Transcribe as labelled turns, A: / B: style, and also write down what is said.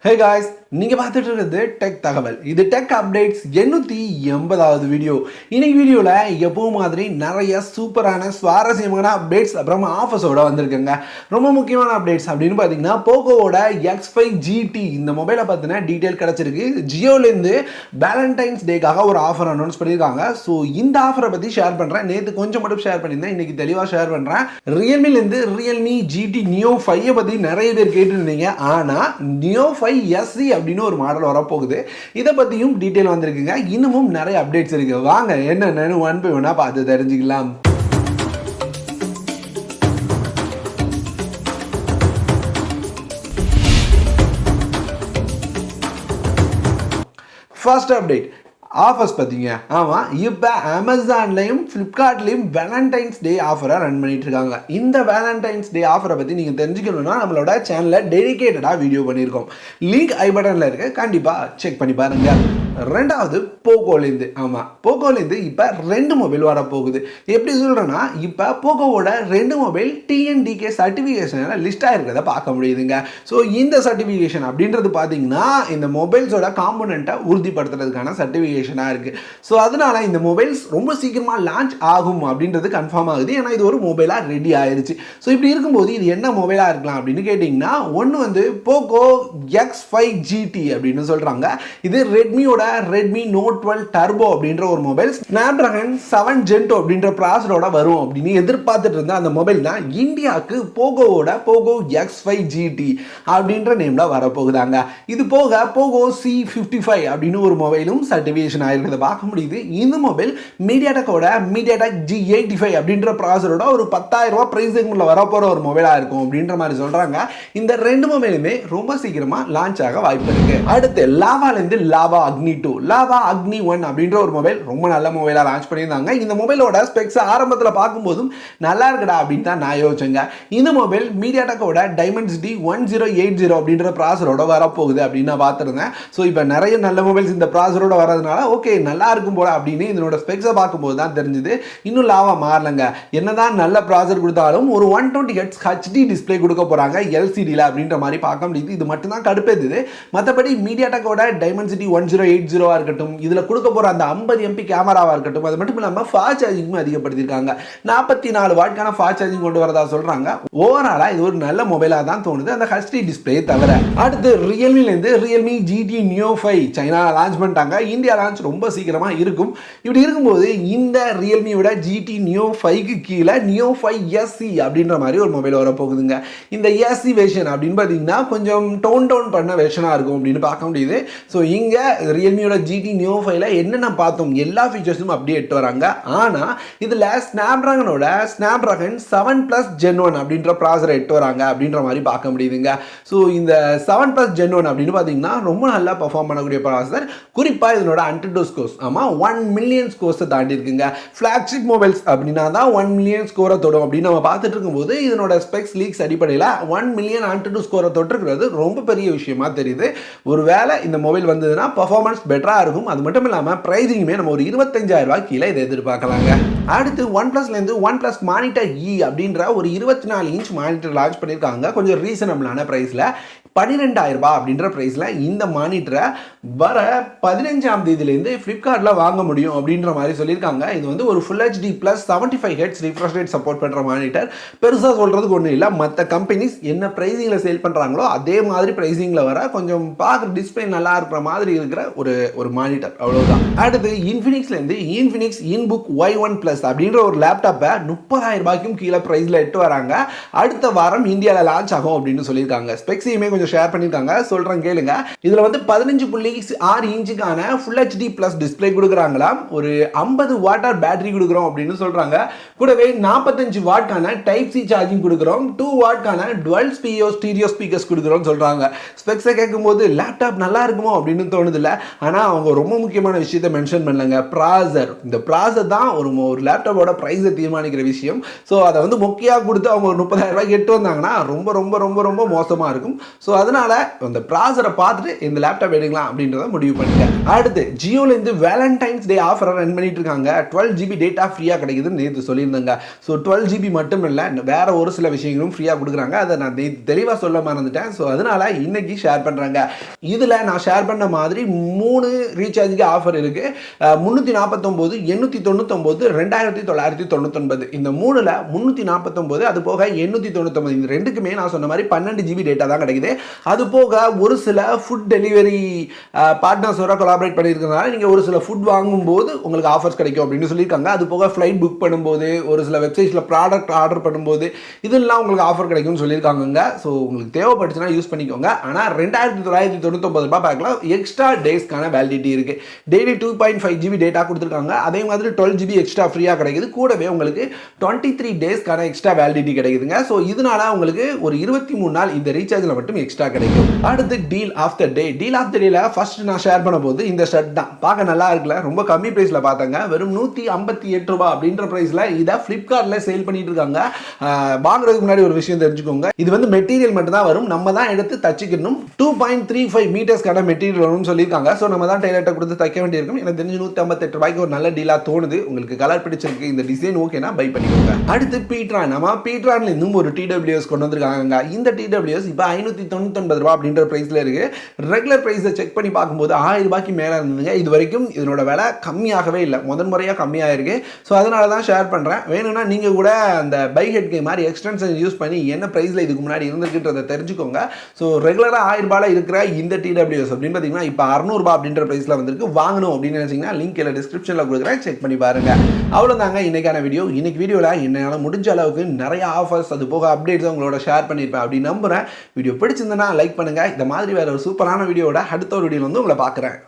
A: Hey guys, நீங்கள் பார்த்துட்டு இருக்கிறது டெக் தகவல். இது டெக் அப்டேட்ஸ் 880வது வீடியோ. இன்னைக்கு வீடியோவில் எப்பவும் மாதிரி நிறைய சூப்பரான சுவாரஸ்யமான அப்டேட்ஸ் அப்புறம் ஆஃபர்ஸோட வந்திருக்குங்க. ரொம்ப முக்கியமான அப்டேட்ஸ் அப்படின்னு பார்த்தீங்கன்னா போகோவோட X5 GT இந்த மொபைலை பற்றின டீட்டெயில் கிடச்சிருக்கு. ஜியோலேருந்து வேலண்டைன்ஸ் டேக்காக ஒரு ஆஃபர் அனௌன்ஸ் பண்ணியிருக்காங்க. ஸோ இந்த ஆஃபரை பற்றி ஷேர் பண்ணுறேன். நேற்று கொஞ்சம் மட்டும் ஷேர் பண்ணியிருந்தேன், இன்னைக்கு தெளிவாக ஷேர் பண்ணுறேன். ரியல்மிலேருந்து ரியல்மி GT Neo 5 பற்றி நிறைய பேர் கேட்டுருந்தீங்க. ஆனால் Neo 5 SE அப்படின்னு ஒரு மாடல் வரப்போகுது. இதை பற்றியும் டீட்டெயில் வந்திருக்குங்க. இன்னமும் நிறைய அப்டேட்ஸ் இருக்கு. வாங்க என்னென்னு ஒன் பை ஒன்னா பார்த்து தெரிஞ்சுக்கலாம். ஃபர்ஸ்ட் அப்டேட் ஆஃபர்ஸ் பார்த்தீங்க. ஆமாம், இப்போ அமேசான்லையும் ஃப்ளிப்கார்ட்லேயும் வேலண்டைன்ஸ் டே ஆஃபரை ரன் பண்ணிட்டு இருக்காங்க. இந்த வேலண்டைன்ஸ் டே ஆஃபரை பற்றி நீங்கள் தெரிஞ்சுக்கணும்னா நம்மளோட சேனலில் டெடிகேட்டடாக வீடியோ பண்ணியிருக்கோம். லிங்க் ஐ பட்டனில் இருக்கு, கண்டிப்பாக செக் பண்ணி பாருங்கள். ரெண்டாவது போகோலேருந்து. ஆமாம், போகோலேருந்து இப்போ 2 மொபைல் வரப்போகுது. எப்படி சொல்கிறேன்னா, இப்போ போகோவோட 2 மொபைல் TNDK சர்டிஃபிகேஷனில் லிஸ்ட் ஆகிருக்கிறத பார்க்க முடியுதுங்க. ஸோ இந்த சர்டிஃபிகேஷன் அப்படின்றது பார்த்தீங்கன்னா இந்த மொபைல்ஸோட காம்போனண்ட்டை உறுதிப்படுத்துறதுக்கான சர்டிஃபிகேஷனாக இருக்குது. ஸோ அதனால இந்த மொபைல்ஸ் ரொம்ப சீக்கிரமாக லான்ச் ஆகும் அப்படின்றது கன்ஃபார்ம் ஆகுது. ஏன்னா இது ஒரு மொபைலாக ரெடி ஆயிருச்சு. ஸோ இப்படி இருக்கும்போது இது என்ன மொபைலாக இருக்கலாம் அப்படின்னு கேட்டிங்கன்னா, ஒன்று வந்து போகோ X5 GT அப்படின்னு சொல்கிறாங்க. இது ரெட்மியோட ரெட்மி நோட் 12 டர்போ அப்படின்ற ஒரு மொபைல். ஸ்னாப்டிராகன் 7 Gen 2 அப்படின்ற ப்ராசரோட வரும் அப்படின்னு எதிர்பார்த்துட்டு இருந்த அந்த மொபைல் தான் இந்தியாவுக்கு போகோவோட போகோ X5 GT அப்படின்ற நேம்ல வரப்போகுதாங்க. இது போக போகோ C55 அப்படின்னு ஒரு மொபைலும் சர்டிஃபிகேஷன் ஆயிருக்கிறத பார்க்க முடியுது. இந்த மொபைல் மீடியாடெக்கோட மீடியாடெக் G85 அப்படின்ற ப்ராசரோட ஒரு 10,000 ரூபாய் பிரைஸிங்குள்ள வரப்போற ஒரு மொபைலா இருக்கும் அப்படின்ற மாதிரி சொல்றாங்க. இந்த 2 மொபைலுமே ரொம்ப சீக்கிரமா லான்ச் ஆக வாய்ப்பு இருக்கு. அடுத்து லாவாலேருந்து லாவா அக்னி 2, லாவா அக்னி 1 அப்படின்ற ஒரு மொபைல் ரொம்ப நல்ல மொபைலா லான்ச் பண்ணியிருந்தாங்க. இந்த மொபைலோட ஸ்பெக்ஸ் ஆரம்பத்தில் பார்க்கும்போதும் நல்லா இருக்குடா அப்படின்னு தான் நான் யோசிச்சேங்க. இந்த மொபைல் மீடியாடெக்கோட டைமென்சிட்டி 1080 அப்படின்ற ப்ராசரோட வரப்போகுது அப்படின்னு நான் பார்த்துருந்தேன். ஸோ இப்போ நிறைய நல்ல மொபைல்ஸ் இந்த ப்ராசரோட வரதுனால ஓகே நல்லா இருக்கும் போல அப்படின்னு இதனோட ஸ்பெக்ஸை பார்க்கும்போது தான் தெரிஞ்சுது. இன்னும் லாவா மாறலங்க. என்னதான் நல்ல ப்ராசர் கொடுத்தாலும் ஒரு 120 Hz HD டிஸ்பிளே கொடுக்க போறாங்க LCDல அப்படின்ற மாதிரி பார்க்க முடியுது. இது மட்டும் தான் கடுப்பேது. மற்றபடி மீடியாடெக்கோட டைமென்சிட்டி 1080 இருக்கட்டும், இதுல கொடுக்க போற அந்த 50 MP கேமராவா இருக்கட்டும், அது மட்டும் இல்லாம ஃபாஸ்ட் சார்ஜிங்கும் அதிகப்படுத்திருக்காங்க. 44 வாட்கான ஃபாஸ்ட் சார்ஜிங் கொண்டு வரதா சொல்றாங்க. ஓவராலா இது ஒரு நல்ல மொபைலா தான் தோணுது, அந்த HD டிஸ்பிளே தவிர. அடுத்து ரியல்மிலேருந்து Realme GT Neo 5 China launch பண்ணிட்டாங்க. இந்தியா லான்ச் ரொம்ப சீக்கிரமா இருக்கும். இப்படி இருக்கும்போது இந்த ரியல்மியோட GT Neo 5க்கு கீழே Neo 5 SE அப்படின்ற மாதிரி ஒரு மொபைல் வர போகுதுங்க. இந்த SE வெர்ஷன் அப்படின்னு பார்த்தீங்கன்னா கொஞ்சம் டோன் டவுன் பண்ண வெர்ஷனா இருக்கும் அப்படின்னு பார்க்க முடியுது. ஸோ இங்க ரியல்மியோட GT Neo 5ல என்னென்ன பார்த்தோம் எல்லா ஃபீச்சர்ஸும் அப்படியே எட்டு வராங்க. ஆனால் இதில் ஸ்னாப்டிராகனோட ஸ்னாப்டிராகன் 7+ Gen 1 அப்படின்ற ப்ராசரை எட்டு வராங்க அப்படின்ற மாதிரி பார்க்க முடியுதுங்க. ஸோ இந்த 7+ Gen 1 அப்படின்னு பார்த்தீங்கன்னா ரொம்ப நல்லா பர்ஃபார்ம் பண்ணக்கூடிய ப்ராசர். குறிப்பாக இதனோட அன்டிடோ ஸ்கோர்ஸ் 1 மில்லியன் ஸ்கோர்ஸை தாண்டி இருக்குங்க. ஃப்ளாக்ஷிப் மொபைல்ஸ் அப்படின்னா தான் 1 மில்லியன் ஸ்கோரை தொடும் அப்படின்னு நம்ம பார்த்துட்டு இருக்கும்போது இதனோட ஸ்பெக்ஸ் லீக்ஸ் அடிப்படையில் 1 மில்லியன் அன்டிடோ ஸ்கோரை தொட்டிருக்கிறது ரொம்ப பெரிய விஷயமா தெரியுது. ஒருவேளை இந்த மொபைல் வந்ததுன்னா பர்ஃபார்மன்ஸ் பெட்டராக இருக்கும். அது மட்டும் இல்லாமல் ப்ரைஸிங்குமே நம்ம ஒரு 25,000 ரூபாய் கீழே இதை எதிர்பார்க்கலாங்க. அடுத்து OnePlusலேருந்து OnePlus மானிட்டர் E அப்படின்ற ஒரு 24 இன்ச் மானிட்டர் லான்ச் பண்ணியிருக்காங்க. கொஞ்சம் ரீசனபிளான ப்ரைஸில் 12,000 ரூபாய் அப்படின்ற ப்ரைஸில் இந்த மானிட்டரை வர 15ஆம் தேதியிலேருந்து ஃப்ளிப்கார்ட்டில் வாங்க முடியும் அப்படின்ற மாதிரி சொல்லியிருக்காங்க. இது வந்து ஒரு Full HD + 75 Hz refresh rate support பண்ணுற மானிட்டர். பெருசாக சொல்கிறதுக்கு ஒன்றும் இல்லை. மற்ற கம்பெனிஸ் என்ன ப்ரைஸிங்கில் சேல் பண்ணுறாங்களோ அதே மாதிரி ப்ரைஸிங்கில் வர கொஞ்சம் பார்க்குற டிஸ்பிளே நல்லா இருக்கிற மாதிரி இருக்கிற ஒரு மானிட்டர், அவ்வளவுதான். அடுத்து இன்ஃபினிக்ஸ்லேருந்து இன்ஃபினிக்ஸ் இன்புக் Y1 Plus அப்படின்ற ஒரு லேப்டாப்பை 30,000 ரூபாய்க்கும் கீழே ப்ரைஸில் எட்டு வராங்க. அடுத்த வாரம் இந்தியாவில் லான்ச் ஆகும் அப்படின்னு சொல்லியிருக்காங்க. ஸ்பெக்ஸையுமே கொஞ்சம் ஷேர் பண்ணியிருக்காங்க, சொல்கிறேன் கேளுங்க. இதில் வந்து 15.6 இன்ச்சுக்கான Full HD Plus டிஸ்பிளே கொடுக்குறாங்களாம். ஒரு 50 வாட் பேட்டரி கொடுக்குறோம் அப்படின்னு சொல்கிறாங்க. கூடவே 45 வாட்கான டைப் சி சார்ஜிங் கொடுக்குறோம். 2 வாட்கான டுவல் ஸ்டீரியோ ஸ்பீக்கர்ஸ் கொடுக்குறோம்னு சொல்கிறாங்க. ஸ்பெக்ஸை கேட்கும்போது லேப்டாப் நல்லா இருக்குமோ அப்படின்னு தோணுது இல்லை. ஆனால் அவங்க ரொம்ப முக்கியமான விஷயத்தை மென்ஷன் பண்ணலங்க, ப்ராசர். இந்த ப்ராசர் தான் ஒரு லேப்டாப்போட ப்ரைஸை தீர்மானிக்கிற விஷயம். ஸோ அதை வந்து முக்கியமாக கொடுத்து அவங்க ஒரு 30,000 ரூபாய்க்கு எட்டு வந்தாங்கன்னா ரொம்ப ரொம்ப ரொம்ப ரொம்ப மோசமாக இருக்கும். ஸோ அதனால அந்த ப்ராசரை பார்த்துட்டு இந்த லேப்டாப் எடுக்கலாம் அப்படின்றத முடிவு பண்ணிட்டேன். அடுத்து ஜியோலேருந்து வேலண்டைன்ஸ் டே ஆஃபரை ரன் பண்ணிட்டு இருக்காங்க. 12 GB டேட்டா ஃப்ரீயாக கிடைக்குதுன்னு நேற்று சொல்லியிருந்தாங்க. ஸோ 12 GB மட்டும் இல்லை, வேற ஒரு சில விஷயங்களும் ஃப்ரீயாக கொடுக்குறாங்க. அதை நான் தெளிவாக சொல்ல மறந்துட்டேன். ஸோ அதனால இன்னைக்கு ஷேர் பண்ணுறாங்க. இதில் நான் ஷேர் பண்ண மாதிரி 3 ரீசார்ஜுக்கு ஆஃபர் இருக்கு. 349, 899, 2999. இந்த 3ல் 349 அது போக 899 இந்த ரெண்டுக்குமே நான் சொன்ன மாதிரி 12 GB டேட்டா தான் கிடைக்குது. அது போக ஒரு சில ஃபுட் டெலிவரி பார்ட்னர்ஸோட கொலாபரேட் பண்ணியிருக்கிறதுனால நீங்கள் ஒரு சில ஃபுட் வாங்கும்போது உங்களுக்கு ஆஃபர்ஸ் கிடைக்கும் அப்படின்னு சொல்லியிருக்காங்க. அது போக ஃப்ளைட் புக் பண்ணும்போது, ஒரு சில வெப்சைட்ஸில் ப்ராடக்ட் ஆர்டர் பண்ணும்போது இதெல்லாம் உங்களுக்கு ஆஃபர் கிடைக்கும்னு சொல்லியிருக்காங்க. ஸோ உங்களுக்கு தேவைப்பட்டுச்சுன்னா யூஸ் பண்ணிக்கோங்க. ஆனால் 2999 ரூபாய் பேக்கில் எக்ஸ்ட்ரா டேஸ்க்கான வேலிடிட்டி இருக்குது. டெய்லி 2.5 GB டேட்டா கொடுத்துருக்காங்க. அதே மாதிரி 12 GB எக்ஸ்ட்ரா ஃப்ரீயாக கிடைக்குது. கூடவே உங்களுக்கு 23 டேஸ்க்கான எக்ஸ்ட்ரா வேலிடிட்டி கிடைக்குதுங்க. ஸோ இதனால உங்களுக்கு ஒரு 23 நாள் இந்த ரீசார்ஜில் மட்டும் எக்ஸ்ட்ரா கிடைக்கும். அடுத்து deal of the day. Deal of the டேல ஃபர்ஸ்ட் நான் ஷேர் பண்ண போது இந்த ஷர்ட் தான். பார்க்க நல்லா இருக்குல்ல, ரொம்ப கம்மி பிரைஸ்ல பார்த்தாங்க. வெறும் 158 ரூபாய் அப்படின்ற பிரைஸ்ல இதை ஃபிளிப்கார்ட்ல சேல் பண்ணிட்டு இருக்காங்க. வாங்குறதுக்கு முன்னாடி ஒரு விஷயம் தெரிஞ்சுக்கோங்க, இது வந்து மெட்டீரியல் மட்டும் தான் வரும், நம்ம தான் எடுத்து தச்சுக்கணும். 2.35 மீட்டர்ஸ்க்கான மெட்டீரியல் வரும்னு சொல்லியிருக்காங்க. ஸோ நம்ம தான் டெய்லர்ட்ட கொடுத்து தைக்க வேண்டியிருக்கும். எனக்கு தெரிஞ்சு 158 ரூபாய்க்கு ஒரு நல்ல டீலா தோணுது. உங்களுக்கு கலர் பிடிச்சிருக்கு, இந்த டிசைன் ஓகேனா பை பண்ணிக்கோங்க. அடுத்து பீட்ரான். நம்ம பீட்ரான்ல இன்னும் ஒரு TWS கொண்டு வந்திருக்காங்க. இந்த TWS இப்போ 599 ரூபாய் அப்படின்ற பிரைஸ்ல இருக்கு. ரெகுலர் பிரைஸை செக் பண்ணி பார்க்கும்போது 1000 ரூபாய்க்கு மேலே இருந்ததுங்க. இது வரைக்கும் இதனோட விலை கம்மியாகவே இல்லை, முறையாக கம்மியாக இருக்கு. ஸோ அதனால தான் ஷேர் பண்ணுறேன். வேணும்னா நீங்கள் கூட அந்த பை ஹெட் கே மாதிரி எக்ஸ்டென்ஷன் யூஸ் பண்ணி என்ன ப்ரைஸில் இதுக்கு முன்னாடி இருந்திருக்குன்றதை தெரிஞ்சுக்கோங்க. ஸோ ரெகுலராக 1000 ரூபாயில் இருக்கிற இந்த TWS அப்படின்னு பார்த்தீங்கன்னா இப்போ 600 ரூபாய் அப்படின்ற ப்ரைஸில் வந்திருக்கு. வாங்கணும் அப்படின்னு நினச்சிங்கன்னா லிங்க் இல்லை டிஸ்கிரிப்ஷனில் கொடுக்குறேன், செக் பண்ணி பாருங்க. அவ்வளோதாங்க இன்னைக்கான வீடியோ. இன்னைக்கு வீடியோவில் என்னால் முடிஞ்ச அளவுக்கு நிறைய ஆஃபர்ஸ் அது போக அப்டேட்ஸ் உங்களோட ஷேர் பண்ணியிருப்பேன் அப்படின்னு நம்புகிறேன். வீடியோ பிடிச்சிருந்தனா லைக் பண்ணுங்கள். இந்த மாதிரி வேற ஒரு சூப்பரான வீடியோட அடுத்த ஒரு வீடியோவில் வந்து உங்களை பார்க்குறேன்.